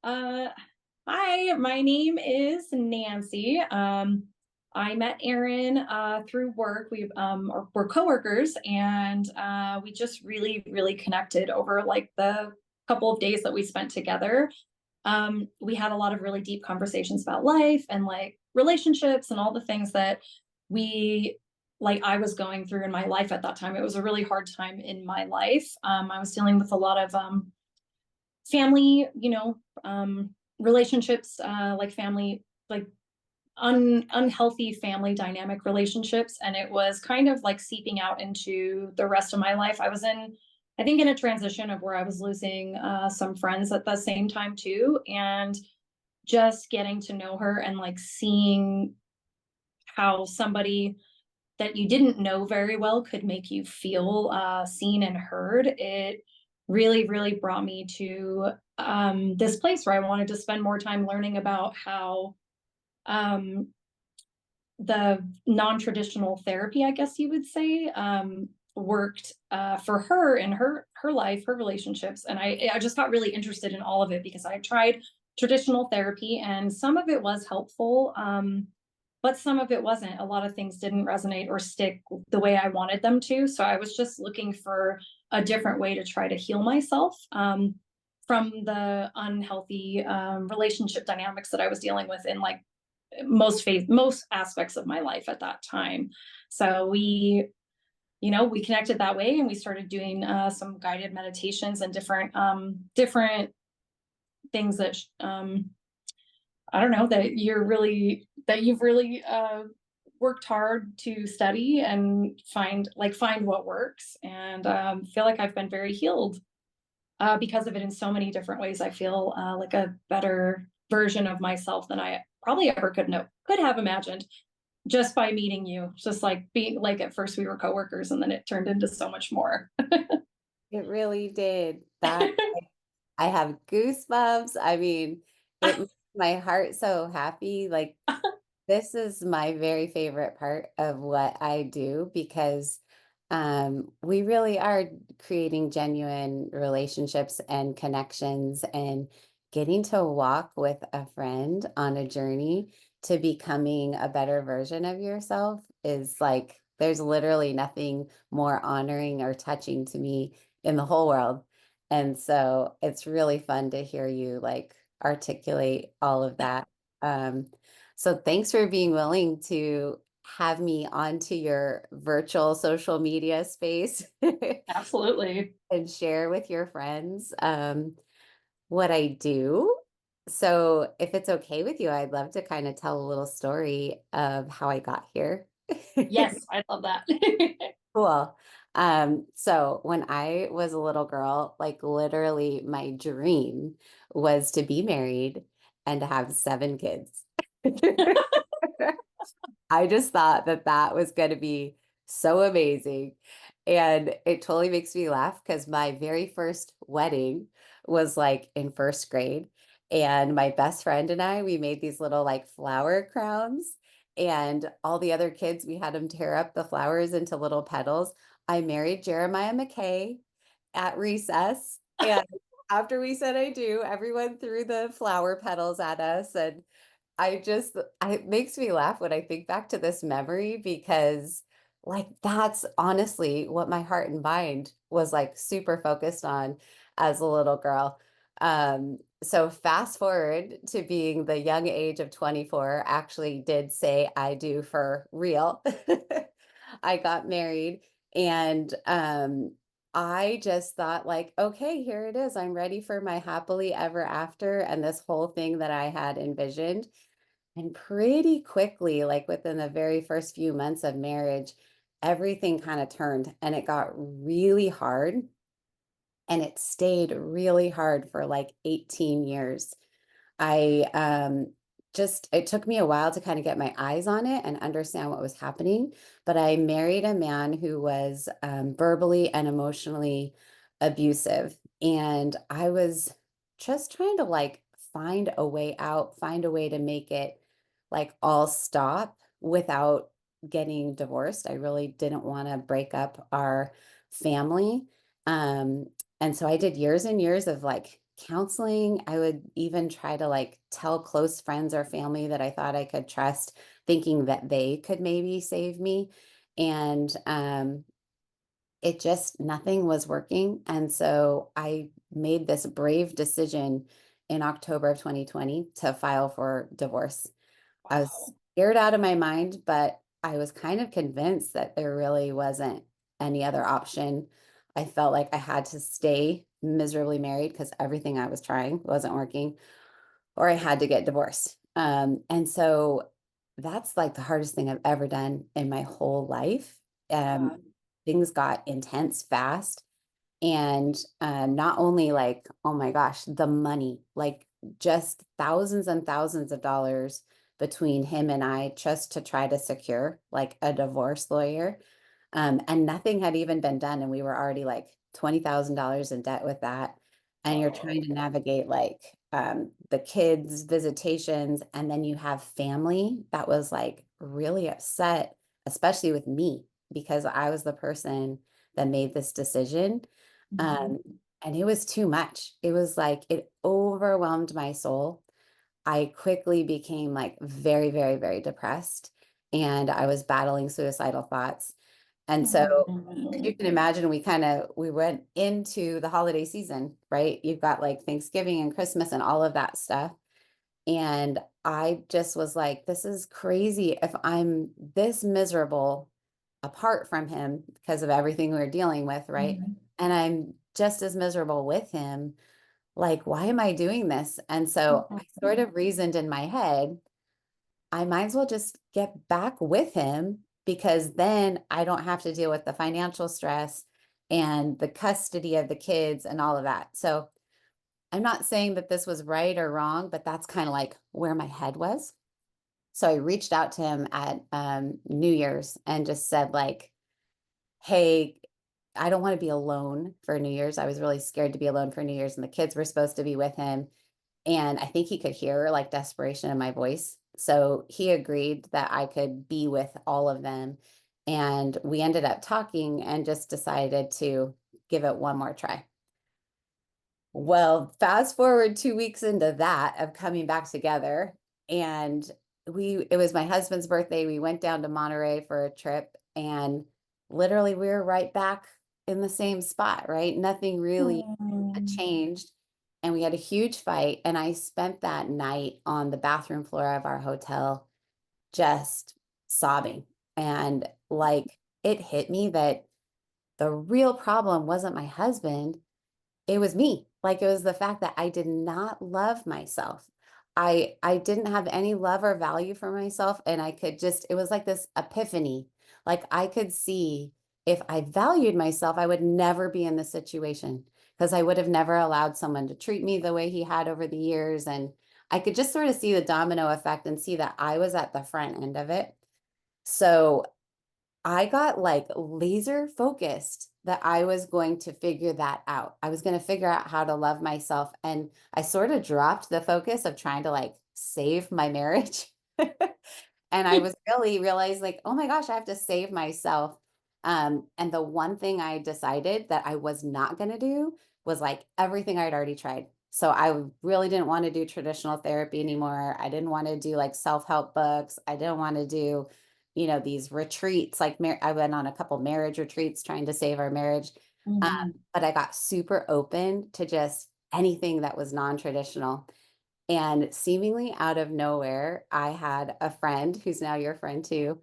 Uh, Hi, my name is Nancy. I met Erin through work. We're coworkers, and we just really connected over like the couple of days that we spent together. We had a lot of really deep conversations about life and like relationships and all the things that we I was going through in my life at that time. It was a really hard time in my life. I was dealing with a lot of family, relationships, like family, like unhealthy family dynamic relationships. And it was kind of like seeping out into the rest of my life. I think, in a transition of where I was losing some friends at the same time too. And just getting to know her and like seeing how somebody that you didn't know very well could make you feel seen and heard. It really brought me to this place where I wanted to spend more time learning about how um, the non-traditional therapy, I guess you would say, worked for her in her life, her relationships. And I just got really interested in all of it because I tried traditional therapy and some of it was helpful. But some of it wasn't. A lot of things didn't resonate or stick the way I wanted them to. So I was just looking for a different way to try to heal myself from the unhealthy relationship dynamics that I was dealing with in like most aspects of my life at that time. So we connected that way, and we started doing some guided meditations and different things that I don't know, that you've really worked hard to study and find what works, and feel like I've been very healed because of it in so many different ways. I feel like a better version of myself than I probably ever could have imagined just by meeting you. Just like being like at first we were coworkers, and then it turned into so much more. It really did. That I have goosebumps. I mean, it makes my heart so happy. Like this is my very favorite part of what I do because we really are creating genuine relationships and connections and getting to walk with a friend on a journey to becoming a better version of yourself is like there's literally nothing more honoring or touching to me in the whole world. And so it's really fun to hear you like articulate all of that. So thanks for being willing to have me onto your virtual social media space Absolutely. and share with your friends what I do. So if it's okay with you, I'd love to kind of tell a little story of how I got here. Yes, I love that. Cool. So when I was a little girl, like literally my dream was to be married and to have 7 kids. I just thought that that was going to be so amazing. And it totally makes me laugh because my very first wedding was like in first grade. And my best friend and I, we made these little like flower crowns. And all the other kids, we had them tear up the flowers into little petals. I married Jeremiah McKay at recess. And after we said I do, everyone threw the flower petals at us. And it makes me laugh when I think back to this memory because, like, that's honestly what my heart and mind was like super focused on as a little girl. So, fast forward to being the young age of 24, actually did say I do for real. I got married and I just thought, like, okay, here it is. I'm ready for my happily ever after and this whole thing that I had envisioned. And pretty quickly, like within the very first few months of marriage, everything kind of turned and it got really hard. And it stayed really hard for like 18 years. I it took me a while to kind of get my eyes on it and understand what was happening. But I married a man who was verbally and emotionally abusive. And I was just trying to like find a way out, find a way to make it like all stop without getting divorced. I really didn't want to break up our family. Um, and so I did years and years of like counseling. I would even try to like tell close friends or family that I thought I could trust, thinking that they could maybe save me. And it just nothing was working. And so I made this brave decision in October of 2020 to file for divorce. I was Wow. scared out of my mind, but I was kind of convinced that there really wasn't any other option. I felt like I had to stay miserably married because everything I was trying wasn't working, or I had to get divorced. And so that's like the hardest thing I've ever done in my whole life. Yeah. Things got intense fast. And not only like, oh my gosh, the money, like just thousands and thousands of dollars between him and I just to try to secure like a divorce lawyer. And nothing had even been done. And we were already like $20,000 in debt with that. And you're Oh. trying to navigate like the kids' visitations. And then you have family that was like really upset, especially with me, because I was the person that made this decision. Mhm. Um, and it was too much. It was like it overwhelmed my soul. I quickly became like very, very, very depressed, and I was battling suicidal thoughts. And so you Mhm. can imagine we went into the holiday season, right? You've got like Thanksgiving and Christmas and all of that stuff. And I just was like, this is crazy if I'm this miserable apart from him because of everything we are dealing with, right? Mhm. And I'm just as miserable with him. Like, why am I doing this? And so I sort Mhm. of reasoned in my head, I might as well just get back with him because then I don't have to deal with the financial stress and the custody of the kids and all of that. So I'm not saying that this was right or wrong, but that's kind of like where my head was. So I reached out to him at New Year's and just said like, hey, I don't want to be alone for New Year's. I was really scared to be alone for New Year's, and the kids were supposed to be with him. And I think he could hear like desperation in my voice. So he agreed that I could be with all of them. And we ended up talking and just decided to give it one more try. Well, fast forward 2 weeks into that of coming back together, and it was my husband's birthday. We went down to Monterey for a trip, and literally we were right back in the same spot, right? Nothing really had Mm. changed. And we had a huge fight, and I spent that night on the bathroom floor of our hotel just sobbing. And like it hit me that the real problem wasn't my husband, it was me. Like it was the fact that I did not love myself. I didn't have any love or value for myself, and I could just it was like this epiphany. Like I could see if I valued myself, I would never be in this situation because I would have never allowed someone to treat me the way he had over the years. And I could just sort of see the domino effect and see that I was at the front end of it. So I got like laser focused that I was going to figure that out. I was going to figure out how to love myself. And I sort of dropped the focus of trying to like save my marriage. And I was really realized like, oh my gosh, I have to save myself. And the one thing I decided that I was not going to do was like everything I'd already tried. So I really didn't want to do traditional therapy anymore. I didn't want to do like self-help books. I didn't want to do these retreats, like I went on a couple marriage retreats trying to save our marriage. Mhm. But I got super open to just anything that was non-traditional. And seemingly out of nowhere, I had a friend who's now your friend too,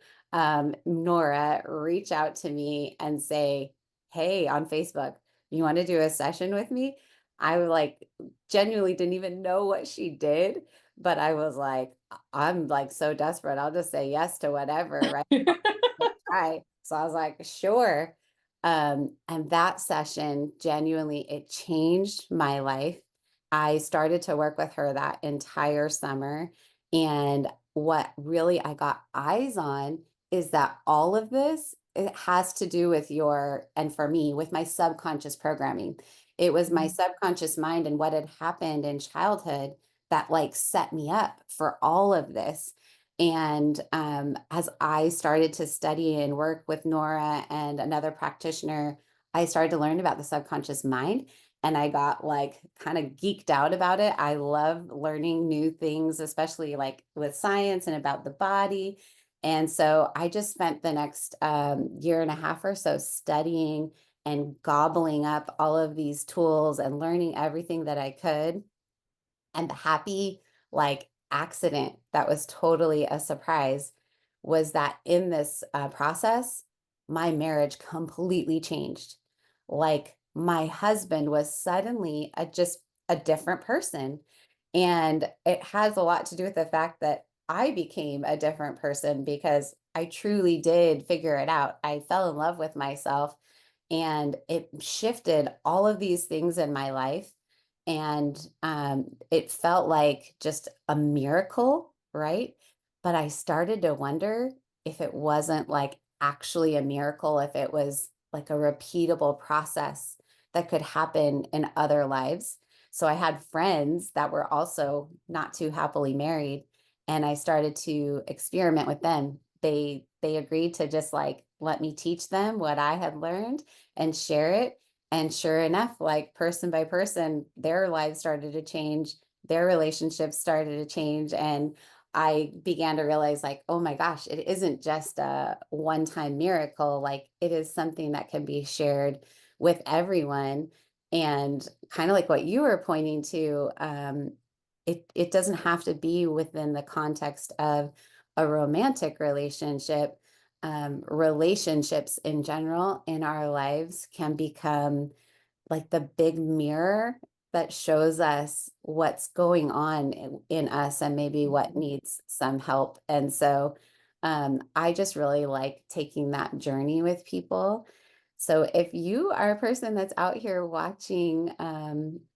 Nora, reach out to me and say, hey, on Facebook, you want to do a session with me? I was like, genuinely didn't even know what she did, but I was like, I'm like so desperate. I'll just say yes to whatever, right? Try. So I was like, sure. And that session genuinely, it changed my life. I started to work with her that entire summer. And what really I got eyes on is that all of this, it has to do with and for me, with my subconscious programming. It was my subconscious mind and what had happened in childhood that like set me up for all of this. And as I started to study and work with Nora and another practitioner, I started to learn about the subconscious mind. and I got like kind of geeked out about it. I love learning new things, especially like with science and about the body. And so I just spent the next year and a half or so studying and gobbling up all of these tools and learning everything that I could. And the happy like accident that was totally a surprise was that in this process, my marriage completely changed. Like my husband was suddenly just a different person. And it has a lot to do with the fact that I became a different person because I truly did figure it out. I fell in love with myself and it shifted all of these things in my life. And it felt like just a miracle, right? But I started to wonder if it wasn't like actually a miracle, if it was like a repeatable process that could happen in other lives. So I had friends that were also not too happily married, and I started to experiment with them. They agreed to just like let me teach them what I had learned and share it. And sure enough, like person by person, their lives started to change, their relationships started to change. And I began to realize, like, oh my gosh, it isn't just a one-time miracle. Like, it is something that can be shared with everyone. And kind of like what you were pointing to, it doesn't have to be within the context of a romantic relationship. Relationships in general in our lives can become like the big mirror that shows us what's going on in us and maybe what needs some help. And so I just really like taking that journey with people. So if you are a person that's out here watching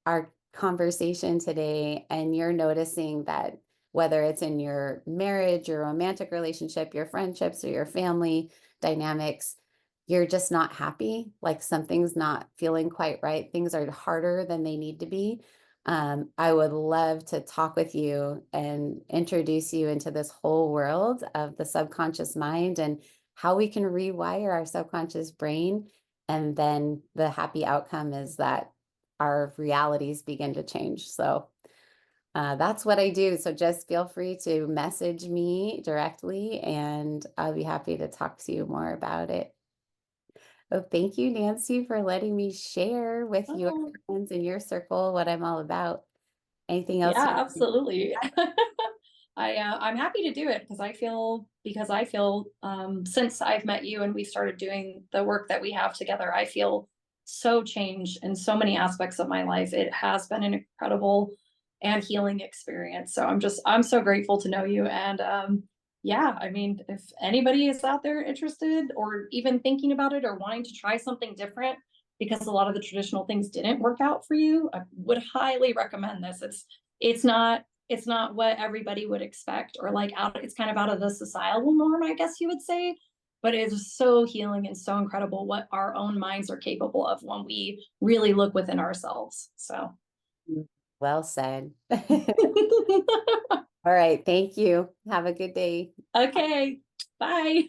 our conversation today and you're noticing that whether it's in your marriage, your romantic relationship, your friendships, or your family dynamics, you're just not happy, like something's not feeling quite right, things are harder than they need to be, I would love to talk with you and introduce you into this whole world of the subconscious mind and how we can rewire our subconscious brain. And then the happy outcome is that our realities begin to change. So that's what I do. So just feel free to message me directly and I'll be happy to talk to you more about it. Oh, thank you, Nancy, for letting me share with your Oh, friends in your circle what I'm all about. Anything else yeah, you want absolutely. I'm happy to do it because I feel since I've met you and we started doing the work that we have together, I feel so changed in so many aspects of my life. It has been an incredible and healing experience. So I'm so grateful to know you. And yeah, I mean, if anybody is out there interested or even thinking about it or wanting to try something different, because a lot of the traditional things didn't work out for you, I would highly recommend this. It's not what everybody would expect or like out it's kind of out of the societal norm, I guess you would say, but it is so healing and so incredible what our own minds are capable of when we really look within ourselves. So to? Well said. All right. Thank you. Have a good day. okay, bye.